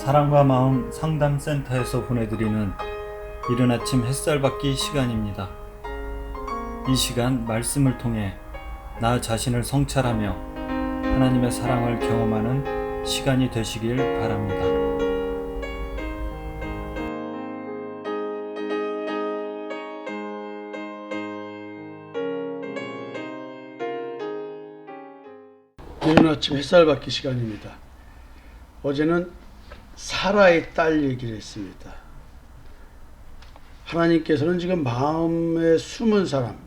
사랑과 마음 상담센터에서 보내드리는 이른 아침 햇살 받기 시간입니다. 이 시간 말씀을 통해 나 자신을 성찰하며 하나님의 사랑을 경험하는 시간이 되시길 바랍니다. 이른 아침 햇살 받기 시간입니다. 어제는 사라의 딸 얘기를 했습니다. 하나님께서는 지금 마음에 숨은 사람,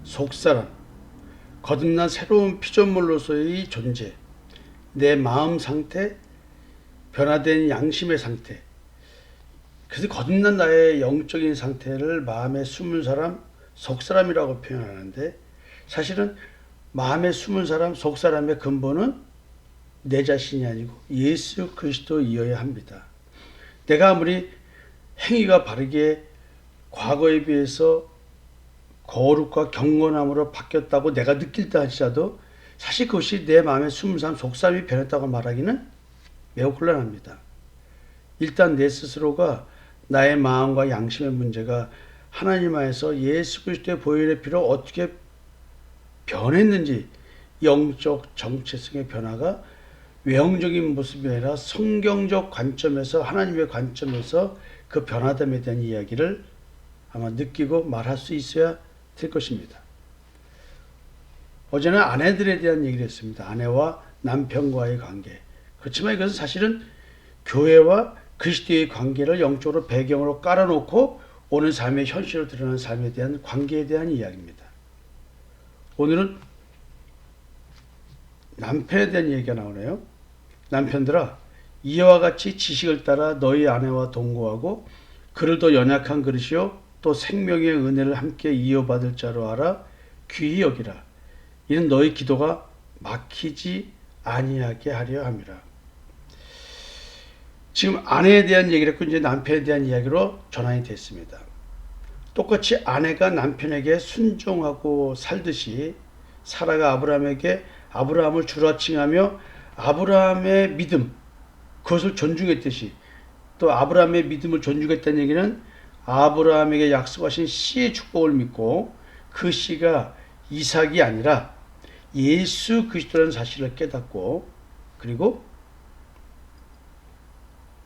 속사람, 거듭난 새로운 피조물로서의 존재, 내 마음 상태, 변화된 양심의 상태, 그래서 거듭난 나의 영적인 상태를 마음에 숨은 사람, 속사람이라고 표현하는데, 사실은 마음에 숨은 사람, 속사람의 근본은 내 자신이 아니고 예수 그리스도이어야 합니다. 내가 아무리 행위가 바르게 과거에 비해서 거룩과 경건함으로 바뀌었다고 내가 느낄다 할지라도 사실 그것이 내 마음에 숨은 사람, 속사람이 변했다고 말하기는 매우 곤란합니다. 일단 내 스스로가 나의 마음과 양심의 문제가 하나님 안에서 예수 그리스도의 보혈의 피로 어떻게 변했는지, 영적 정체성의 변화가 외형적인 모습이 아니라 성경적 관점에서, 하나님의 관점에서 그 변화됨에 대한 이야기를 아마 느끼고 말할 수 있어야 될 것입니다. 어제는 아내들에 대한 얘기를 했습니다. 아내와 남편과의 관계. 그렇지만 이것은 사실은 교회와 그리스도의 관계를 영적으로 배경으로 깔아놓고 오는 삶의 현실로 드러나는 삶에 대한 관계에 대한 이야기입니다. 오늘은 남편에 대한 얘기가 나오네요. 남편들아, 이와 같이 지식을 따라 너희 아내와 동거하고 그를 더 연약한 그릇이요 또 생명의 은혜를 함께 이어받을 자로 알아 귀히 여기라. 이는 너희 기도가 막히지 아니하게 하려 함이라. 지금 아내에 대한 얘기를 했고 이제 남편에 대한 이야기로 전환이 됐습니다. 똑같이 아내가 남편에게 순종하고 살듯이 사라가 아브라함에게 아브라함을 주라칭하며 아브라함의 믿음, 그것을 존중했듯이 또 아브라함의 믿음을 존중했다는 얘기는 아브라함에게 약속하신 씨의 축복을 믿고 그 씨가 이삭이 아니라 예수 그리스도라는 사실을 깨닫고 그리고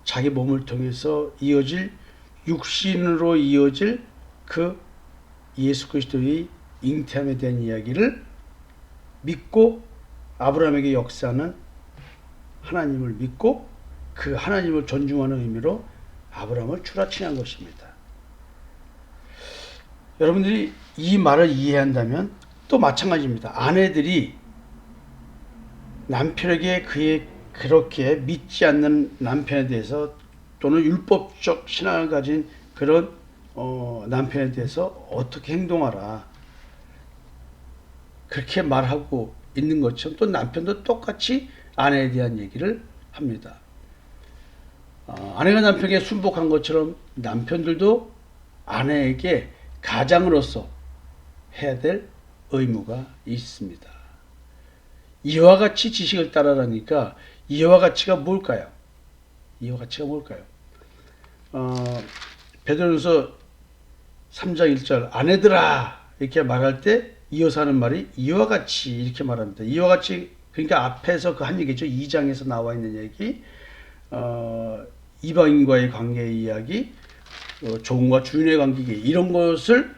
자기 몸을 통해서 이어질 육신으로 이어질 그 예수 그리스도의 잉태함에 대한 이야기를 믿고 아브라함에게 역사하는 하나님을 믿고 그 하나님을 존중하는 의미로 아브라함을 추라칭한 것입니다. 여러분들이 이 말을 이해한다면 또 마찬가지입니다. 아내들이 남편에게 그의 그렇게 믿지 않는 남편에 대해서 또는 율법적 신앙을 가진 그런 남편에 대해서 어떻게 행동하라 그렇게 말하고 있는 것처럼 또 남편도 똑같이 아내에 대한 얘기를 합니다. 아내가 남편에게 순복한 것처럼 남편들도 아내에게 가장으로서 해야 될 의무가 있습니다. 이와 같이 지식을 따라라니까 이와 같이가 뭘까요? 이와 같이가 뭘까요? 베드로전서 3장 1절 아내들아 이렇게 말할 때 이어서 하는 말이 이와 같이 이렇게 말합니다. 이와 같이 그러니까 앞에서 그 한 얘기죠. 2장에서 나와 있는 얘기, 이방인과의 관계의 이야기, 종과 주인의 관계 이런 것을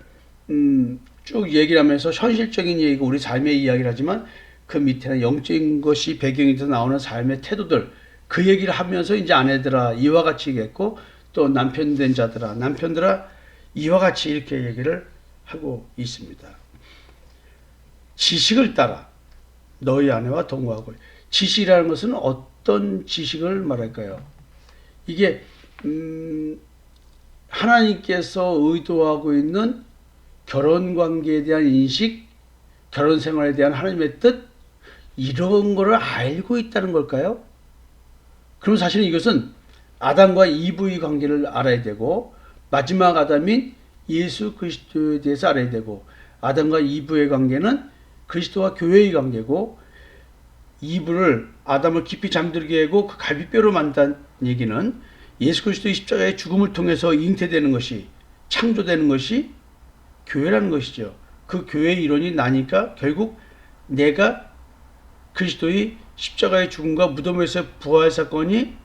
쭉 얘기를 하면서 현실적인 얘기고 우리 삶의 이야기를 하지만 그 밑에는 영적인 것이 배경이 돼서 나오는 삶의 태도들 그 얘기를 하면서 이제 아내들아 이와 같이겠고 또 남편 된 자들아 남편들아 이와 같이 이렇게 얘기를 하고 있습니다. 지식을 따라 너희 아내와 동거하고 지식이라는 것은 어떤 지식을 말할까요? 이게 하나님께서 의도하고 있는 결혼관계에 대한 인식, 결혼생활에 대한 하나님의 뜻 이런 거를 알고 있다는 걸까요? 그럼 사실은 이것은 아담과 이브의 관계를 알아야 되고 마지막 아담인 예수 그리스도에 대해서 알아야 되고 아담과 이브의 관계는 그리스도와 교회의 관계고 이브를 아담을 깊이 잠들게 하고 그 갈비뼈로 얘기는 예수 그리스도의 십자가의 죽음을 통해서 잉태되는 것이, 창조되는 것이 교회라는 것이죠. 그 교회의 이론이 나니까 결국 내가 그리스도의 십자가의 죽음과 무덤에서 부활 사건이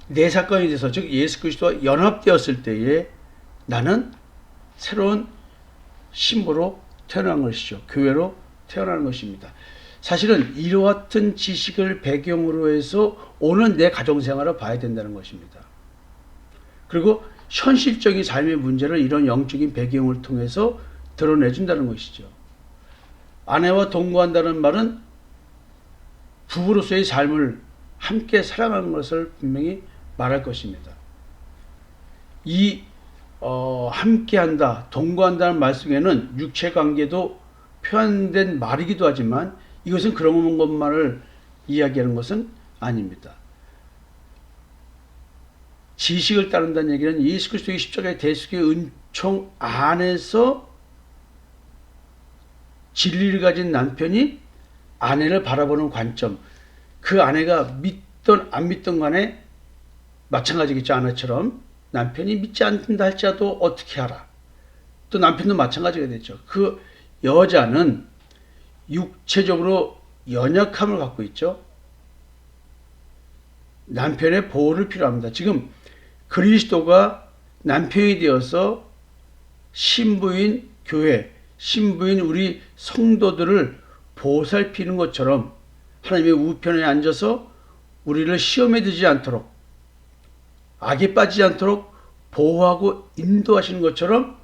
내 사건이 돼서, 즉 예수 그리스도와 연합되었을 때에 나는 새로운 신부로 태어난 것이죠. 교회로 태어나는 것입니다. 사실은 이와 같은 지식을 배경으로 해서 오늘 내 가정생활을 봐야 된다는 것입니다. 그리고 현실적인 삶의 문제를 이런 영적인 배경을 통해서 드러내준다는 것이죠. 아내와 동거한다는 말은 부부로서의 삶을 함께 살아가는 것을 분명히 말할 것입니다. 이 함께한다, 동거한다는 말 속에는 육체관계도 표현된 말이기도 하지만 이것은 그런 것만을 이야기하는 것은 아닙니다. 지식을 따른다는 얘기는 예수 그리스도의 십자가의 대속의 은총 안에서 진리를 가진 남편이 아내를 바라보는 관점, 그 아내가 믿던 안 믿던 간에 마찬가지겠죠. 아내처럼 남편이 믿지 않는다 할지라도 어떻게 하라. 또 남편도 마찬가지가 되죠. 그 여자는 육체적으로 연약함을 갖고 있죠. 남편의 보호를 필요합니다. 지금 그리스도가 남편이 되어서 신부인 교회, 신부인 우리 성도들을 보살피는 것처럼 하나님의 우편에 앉아서 우리를 시험에 들지 않도록, 악에 빠지지 않도록 보호하고 인도하시는 것처럼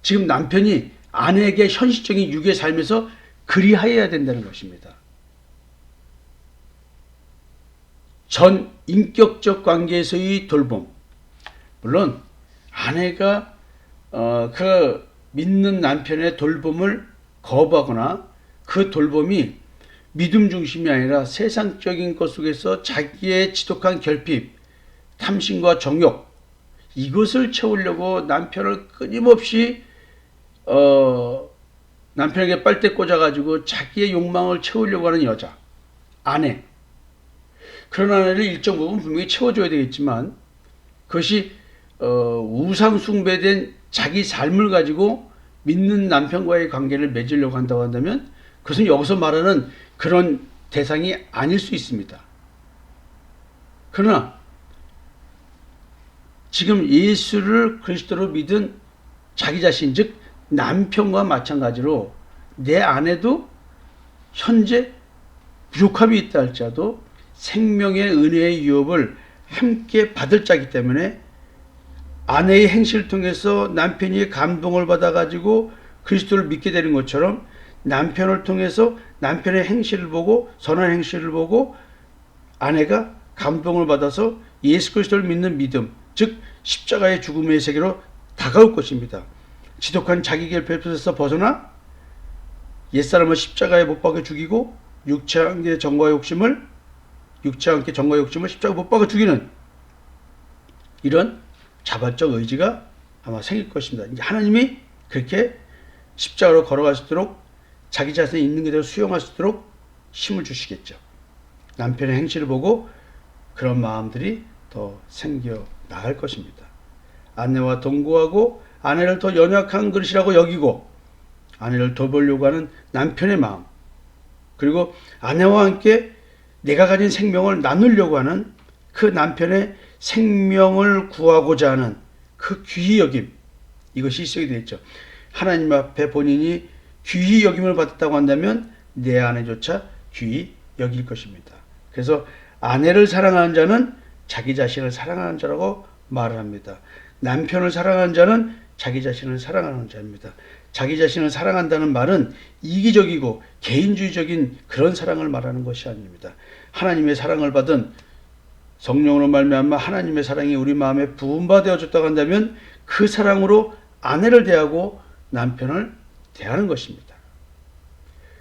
지금 남편이 아내에게 현실적인 육의 삶에서 그리하여야 된다는 것입니다. 전 인격적 관계에서의 돌봄. 물론 아내가 그 믿는 남편의 돌봄을 거부하거나 그 돌봄이 믿음 중심이 아니라 세상적인 것 속에서 자기의 지독한 결핍, 탐심과 정욕, 이것을 채우려고 남편을 끊임없이 남편에게 빨대 꽂아가지고 자기의 욕망을 채우려고 하는 여자, 아내. 그런 아내를 일정 부분 분명히 채워줘야 되겠지만 그것이 우상 숭배된 자기 삶을 가지고 믿는 남편과의 관계를 맺으려고 한다고 한다면 그것은 여기서 말하는 그런 대상이 아닐 수 있습니다. 그러나 지금 예수를 그리스도로 믿은 자기 자신, 즉 남편과 마찬가지로 내 아내도 현재 부족함이 있다 할지라도 생명의 은혜의 유업을 함께 받을 자이기 때문에 아내의 행실을 통해서 남편이 감동을 받아가지고 그리스도를 믿게 되는 것처럼 남편을 통해서 남편의 행실을 보고, 선한 행실을 보고 아내가 감동을 받아서 예수 그리스도를 믿는 믿음, 즉 십자가의 죽음의 세계로 다가올 것입니다. 지독한 자기 결핍에서 벗어나 옛사람을 십자가에 못 박아 죽이고 육체와 함께 정과 욕심을 십자가에 못 박아 죽이는 이런 자발적 의지가 아마 생길 것입니다. 이제 하나님이 그렇게 십자가로 걸어갈 수 있도록 자기 자신이 있는 그대로 수용할 수 있도록 힘을 주시겠죠. 남편의 행실을 보고 그런 마음들이 더 생겨 나갈 것입니다. 아내와 동거하고 아내를 더 연약한 그릇이라고 여기고 아내를 돌보려고 하는 남편의 마음, 그리고 아내와 함께 내가 가진 생명을 나누려고 하는 그 남편의 생명을 구하고자 하는 그 귀히 여김, 이것이 있어야 되겠죠. 하나님 앞에 본인이 귀히 여김을 받았다고 한다면 내 아내조차 귀히 여길 것입니다. 그래서 아내를 사랑하는 자는 자기 자신을 사랑하는 자라고 말을 합니다. 남편을 사랑하는 자는 자기 자신을 사랑하는 자입니다. 자기 자신을 사랑한다는 말은 이기적이고 개인주의적인 그런 사랑을 말하는 것이 아닙니다. 하나님의 사랑을 받은 성령으로 말미암아 하나님의 사랑이 우리 마음에 부음받아졌다고 한다면 그 사랑으로 아내를 대하고 남편을 대하는 것입니다.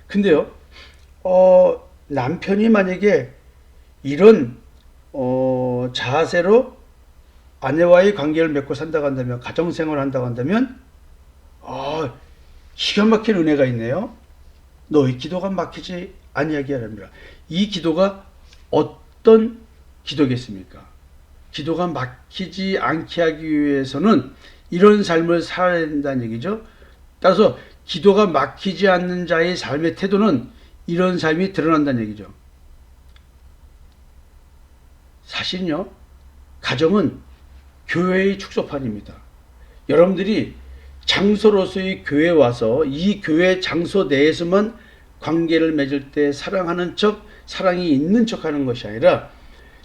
근데요, 남편이 만약에 이런 자세로 아내와의 관계를 맺고 산다고 한다면, 가정생활을 한다고 한다면 기가 막힌 은혜가 있네요. 너희 기도가 막히지 아니하게 하랍니다. 이 기도가 어떤 기도겠습니까? 기도가 막히지 않게 하기 위해서는 이런 삶을 살아야 된다는 얘기죠. 따라서 기도가 막히지 않는 자의 삶의 태도는 이런 삶이 드러난다는 얘기죠. 사실은요, 가정은 교회의 축소판입니다. 여러분들이 장소로서의 교회에 와서 이 교회 장소 내에서만 관계를 맺을 때 사랑하는 척, 사랑이 있는 척 하는 것이 아니라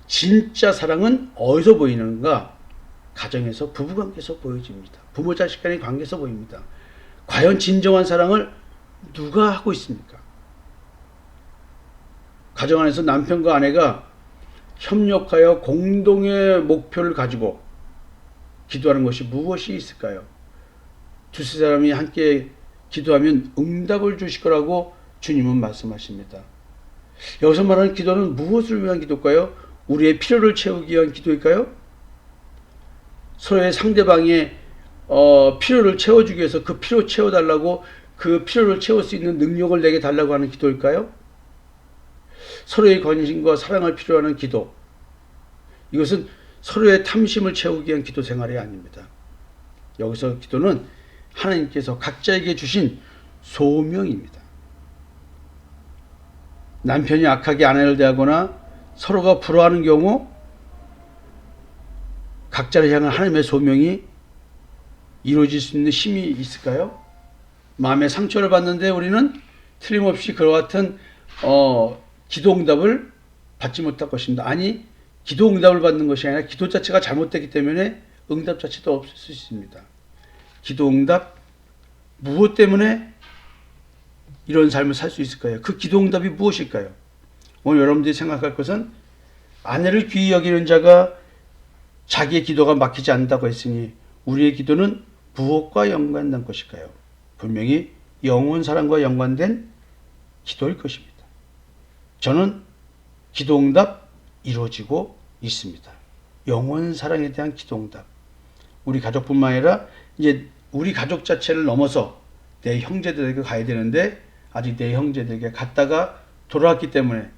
진짜 사랑은 어디서 보이는가? 가정에서, 부부관계에서 보여집니다. 부모 자식 간의 관계에서 보입니다. 과연 진정한 사랑을 누가 하고 있습니까? 가정 안에서 남편과 아내가 협력하여 공동의 목표를 가지고 기도하는 것이 무엇이 있을까요? 두세 사람이 함께 기도하면 응답을 주실 거라고 주님은 말씀하십니다. 여기서 말하는 기도는 무엇을 위한 기도일까요? 우리의 필요를 채우기 위한 기도일까요? 서로의 상대방의 필요를 채워주기 위해서 그 필요 채워달라고, 그 필요를 채울 수 있는 능력을 내게 달라고 하는 기도일까요? 서로의 관심과 사랑을 필요로 하는 기도, 이것은 서로의 탐심을 채우기 위한 기도 생활이 아닙니다. 여기서 기도는 하나님께서 각자에게 주신 소명입니다. 남편이 악하게 아내를 대하거나 서로가 불화하는 경우 각자를 향한 하나님의 소명이 이루어질 수 있는 힘이 있을까요? 마음의 상처를 받는데 우리는 틀림없이 그와 같은 기도 응답을 받지 못할 것입니다. 아니, 기도 응답을 받는 것이 아니라 기도 자체가 잘못됐기 때문에 응답 자체도 없을 수 있습니다. 기도 응답, 무엇 때문에 이런 삶을 살 수 있을까요? 그 기도 응답이 무엇일까요? 오늘 여러분들이 생각할 것은 아내를 귀히 여기는 자가 자기의 기도가 막히지 않는다고 했으니 우리의 기도는 무엇과 연관된 것일까요? 분명히 영원 사랑과 연관된 기도일 것입니다. 저는 기도 응답 이루어지고 있습니다. 영원 사랑에 대한 기도 응답. 우리 가족뿐만 아니라 이제 우리 가족 자체를 넘어서 내 형제들에게 가야 되는데 아직 내 형제들에게 갔다가 돌아왔기 때문에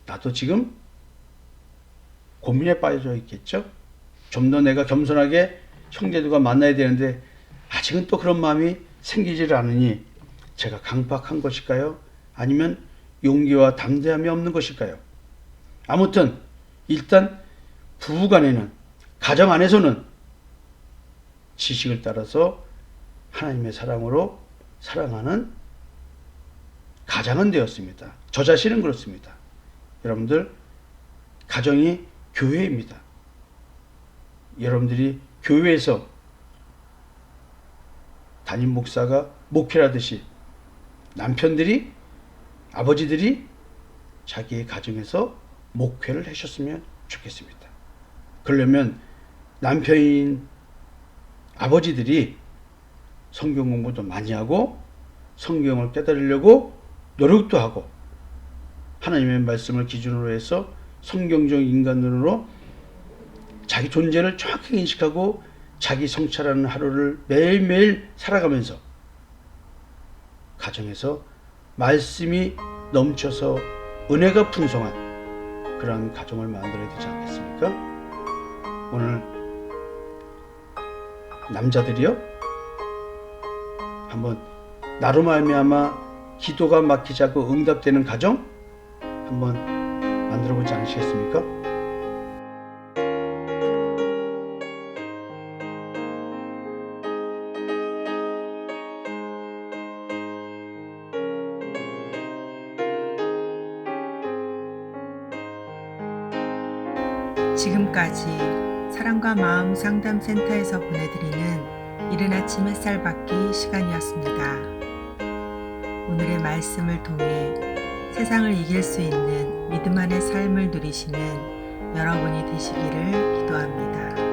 나도 지금 고민에 빠져 있겠죠. 좀 더 내가 겸손하게 형제들과 만나야 되는데 아직은 또 그런 마음이 생기질 않으니 제가 강박한 것일까요? 아니면 용기와 담대함이 없는 것일까요? 아무튼 일단 부부간에는, 가정 안에서는 지식을 따라서 하나님의 사랑으로 사랑하는 가장은 되었습니다. 저 자신은 그렇습니다. 여러분들, 가정이 교회입니다. 여러분들이 교회에서 담임 목사가 목회를 하듯이 남편들이, 아버지들이 자기의 가정에서 목회를 하셨으면 좋겠습니다. 그러려면 남편인 아버지들이 성경 공부도 많이 하고 성경을 깨달으려고 노력도 하고 하나님의 말씀을 기준으로 해서 성경적 인간으로 자기 존재를 정확하게 인식하고 자기 성찰하는 하루를 매일매일 살아가면서 가정에서 말씀이 넘쳐서 은혜가 풍성한 그런 가정을 만들어야 되지 않겠습니까? 오늘 남자들이요, 한번 나로 말미암아 기도가 막히지 않고 응답되는 가정 한번 만들어보지 않으시겠습니까? 지금까지 사랑과 마음 상담센터에서 보내드리는 이른 아침 햇살 받기 시간이었습니다. 오늘의 말씀을 통해 세상을 이길 수 있는 믿음 안의 삶을 누리시는 여러분이 되시기를 기도합니다.